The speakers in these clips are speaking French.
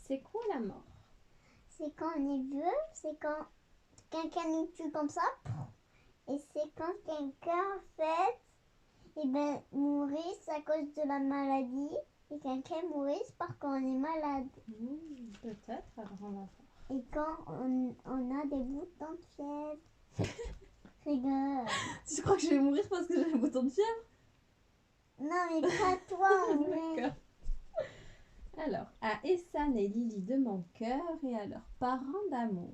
C'est quoi la mort? C'est quand on est vieux, c'est quand quelqu'un nous tue comme ça. Et c'est quand quelqu'un, en fait, mourisse à cause de la maladie. Et quelqu'un mourisse parce qu'on est malade. Peut-être, alors on va voir. Et quand on a des boutons de fièvre. Rigole. Tu crois que je vais mourir parce que j'ai un bouton de fièvre? Non, mais pas toi, en vrai. D'accord. Alors, à Essan et Lily de mon cœur et à leurs parents d'amour.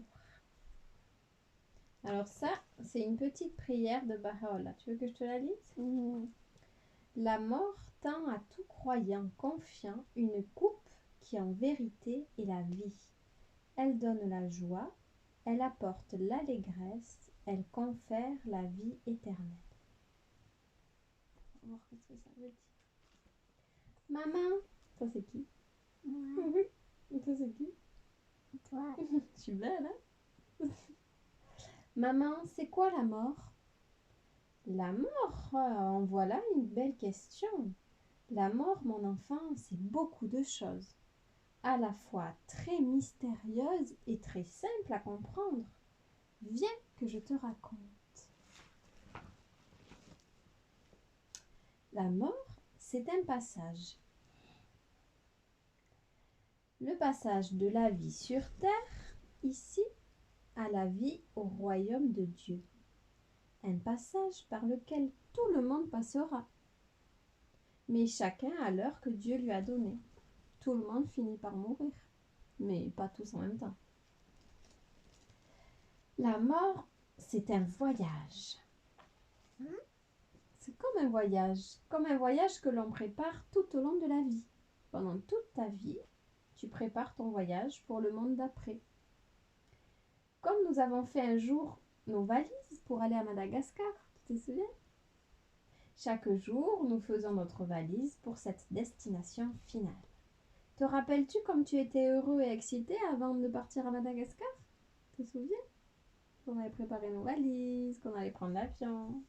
Alors ça, c'est une petite prière de Baha'u'llah. Tu veux que je te la lise? La mort tend à tout croyant confiant une coupe qui en vérité est la vie. Elle donne la joie, elle apporte l'allégresse, elle confère la vie éternelle. On va voir ce que ça veut dire. Maman, ça c'est qui? Ouais. Ça c'est qui? Toi. Je suis belle, hein? Maman, c'est quoi la mort? La mort, en voilà une belle question. La mort, mon enfant, c'est beaucoup de choses, à la fois très mystérieuse et très simple à comprendre. Viens que je te raconte. La mort, c'est un passage. Le passage de la vie sur terre, ici, à la vie au royaume de Dieu. Un passage par lequel tout le monde passera. Mais chacun à l'heure que Dieu lui a donnée. Tout le monde finit par mourir, mais pas tous en même temps. La mort, c'est un voyage. C'est comme un voyage que l'on prépare tout au long de la vie. Pendant toute ta vie, tu prépares ton voyage pour le monde d'après. Comme nous avons fait un jour nos valises pour aller à Madagascar, tu te souviens? Chaque jour, nous faisons notre valise pour cette destination finale. Te rappelles-tu comme tu étais heureux et excité avant de partir à Madagascar? Tu te souviens? Qu'on avait préparé nos valises, qu'on allait prendre l'avion.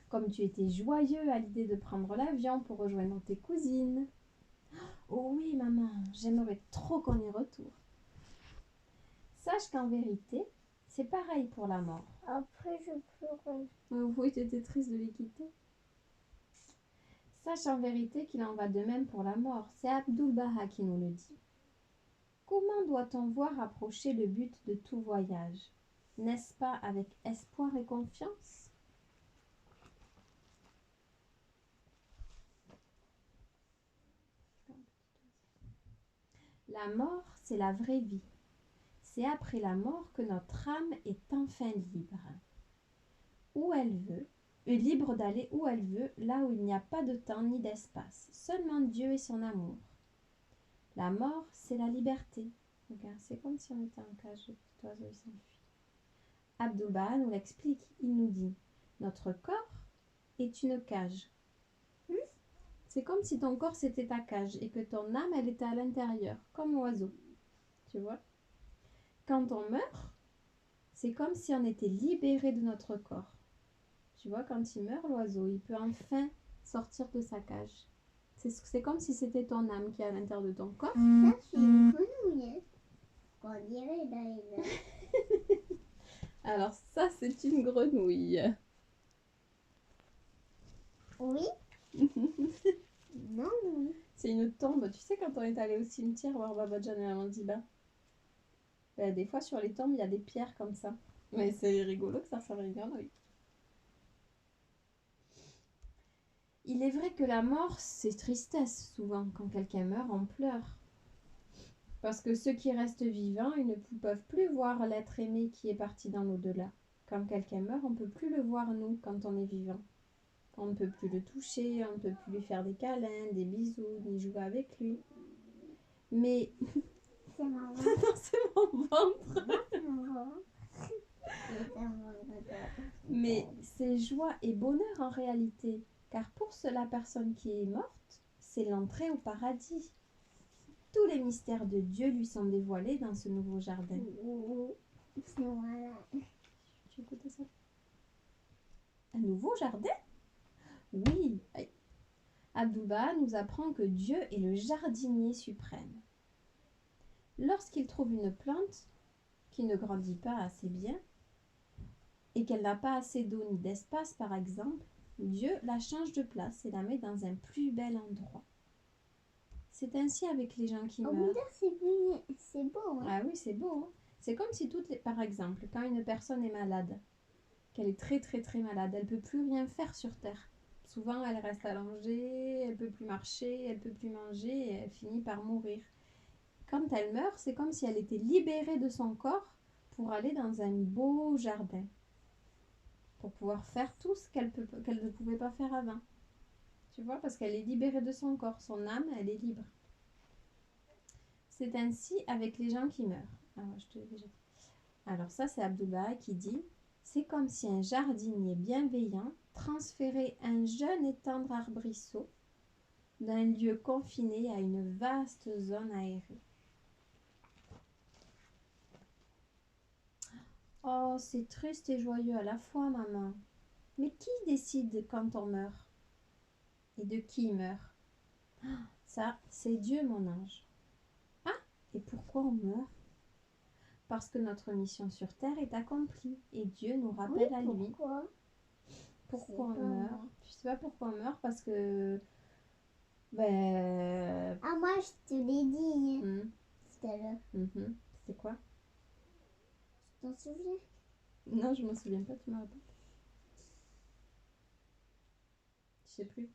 Comme tu étais joyeux à l'idée de prendre l'avion pour rejoindre tes cousines. Oh oui, maman, j'aimerais trop qu'on y retourne. Sache qu'en vérité, c'est pareil pour la mort. Après, je pleurais. Oui, tu étais triste de les quitter. Sache en vérité qu'il en va de même pour la mort. C'est Abdul-Baha qui nous le dit. Comment doit-on voir approcher le but de tout voyage? N'est-ce pas avec espoir et confiance? La mort, c'est la vraie vie. C'est après la mort que notre âme est enfin libre. Où elle veut, libre d'aller où elle veut, là où il n'y a pas de temps ni d'espace, seulement Dieu et son amour. La mort, c'est la liberté. Regarde, c'est comme si on était en cage, le petit oiseau il s'enfuit. Abdul-Baha nous l'explique, il nous dit, notre corps est une cage. C'est comme si ton corps c'était ta cage et que ton âme elle était à l'intérieur, comme l'oiseau. Tu vois? Quand on meurt, c'est comme si on était libéré de notre corps. Tu vois, quand il meurt, l'oiseau, il peut enfin sortir de sa cage. C'est comme si c'était ton âme qui est à l'intérieur de ton corps. Ça, c'est une grenouille. On dirait d'ailleurs. Alors ça, c'est une grenouille. Oui. Non, oui. C'est une tombe. Tu sais, quand on est allé au cimetière voir Baba Jan et Maman Diba, des fois sur les tombes, il y a des pierres comme ça. Mais c'est rigolo que ça ressemble à une grenouille. Il est vrai que la mort, c'est tristesse souvent. Quand quelqu'un meurt, on pleure. Parce que ceux qui restent vivants, ils ne peuvent plus voir l'être aimé qui est parti dans l'au-delà. Quand quelqu'un meurt, on ne peut plus le voir, nous, quand on est vivant. On ne peut plus le toucher, on ne peut plus lui faire des câlins, des bisous, ni jouer avec lui. Mais... C'est marrant. non, c'est mon ventre. C'est marrant. Mais c'est joie et bonheur en réalité. Car pour la personne qui est morte, c'est l'entrée au paradis. Tous les mystères de Dieu lui sont dévoilés dans ce nouveau jardin. Voilà. Tu écoutes ça? Un nouveau jardin? Oui. Abdul-Baha nous apprend que Dieu est le jardinier suprême. Lorsqu'il trouve une plante qui ne grandit pas assez bien et qu'elle n'a pas assez d'eau ni d'espace, par exemple, Dieu la change de place et la met dans un plus bel endroit. C'est ainsi avec les gens qui Au meurent. bout c'est beau. Hein. Ah oui, c'est beau. Hein. C'est comme si par exemple, quand une personne est malade, qu'elle est très très très malade, elle peut plus rien faire sur terre. Souvent, elle reste allongée, elle peut plus marcher, elle peut plus manger et elle finit par mourir. Quand elle meurt, c'est comme si elle était libérée de son corps pour aller dans un beau jardin, pour pouvoir faire tout ce qu'elle ne pouvait pas faire avant. Tu vois, parce qu'elle est libérée de son corps, son âme, elle est libre. C'est ainsi avec les gens qui meurent. Alors, je te l'ai déjà dit. Alors ça, c'est Abdul-Baha qui dit « C'est comme si un jardinier bienveillant transférait un jeune et tendre arbrisseau d'un lieu confiné à une vaste zone aérée. » Oh, c'est triste et joyeux à la fois, maman. Mais qui décide quand on meurt? Et de qui il meurt? Ça, c'est Dieu, mon ange. Ah, et pourquoi on meurt? Parce que notre mission sur Terre est accomplie et Dieu nous rappelle à lui. Pourquoi on meurt? Tu sais pas pourquoi on meurt? Parce que... Ah, moi, je te l'ai dit tout à l'heure. C'est quoi? Tu t'en souviens? Non, je m'en souviens pas, tu me rappelles? Je sais plus.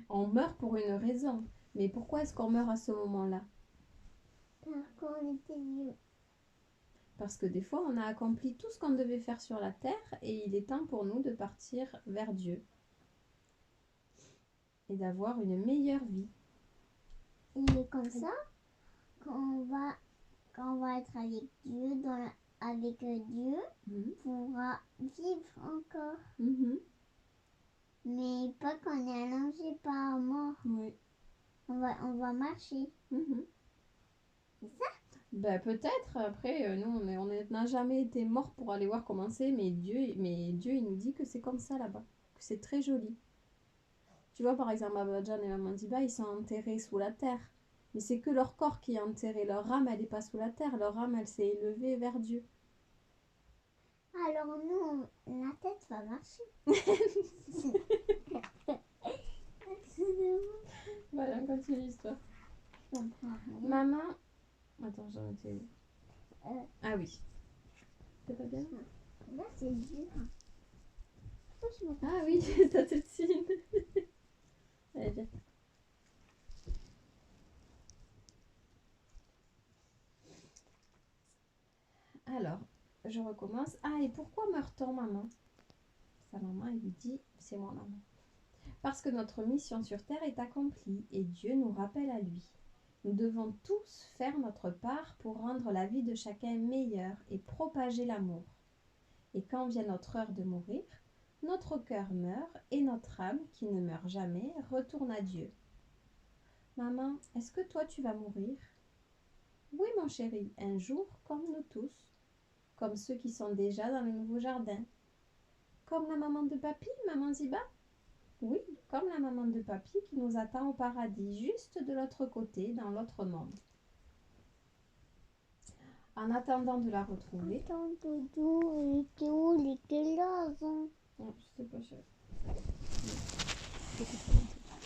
On meurt pour une raison. Mais pourquoi est-ce qu'on meurt à ce moment-là? Parce qu'on était vieux. Parce que des fois, on a accompli tout ce qu'on devait faire sur la terre et il est temps pour nous de partir vers Dieu et d'avoir une meilleure vie. Il est comme ça quand on va être avec Dieu, Dieu, on pourra vivre encore. Mais pas quand on est allongé, pas mort. Oui. On va marcher. C'est ça? Ben, peut-être. Après, nous, on n'a jamais été morts pour aller voir comment c'est, mais Dieu, il nous dit que c'est comme ça là-bas, que c'est très joli. Tu vois, par exemple, Abadjan et Maman Diba, ils sont enterrés sous la terre. Mais c'est que leur corps qui est enterré. Leur âme, elle n'est pas sous la terre. Leur âme, elle s'est élevée vers Dieu. Alors nous, la tête va marcher. Voilà, on continue l'histoire. Maman... Attends, j'en étais où? Ah oui. C'est pas bien? Là, c'est dur. Ah oui, ta tétine. Allez, viens. Alors, je recommence. Ah, et pourquoi meurt-on, maman? Sa maman, elle lui dit, c'est moi, maman. Parce que notre mission sur Terre est accomplie et Dieu nous rappelle à lui. Nous devons tous faire notre part pour rendre la vie de chacun meilleure et propager l'amour. Et quand vient notre heure de mourir, notre cœur meurt et notre âme, qui ne meurt jamais, retourne à Dieu. Maman, est-ce que toi tu vas mourir? Oui, mon chéri, un jour, comme nous tous, comme ceux qui sont déjà dans le nouveau jardin. Comme la maman de papy, maman Ziba? Oui, comme la maman de papy qui nous attend au paradis, juste de l'autre côté, dans l'autre monde. En attendant de la retrouver... Attends, Doudou, il était où? Il était là avant. Non, je sais pas, chérie.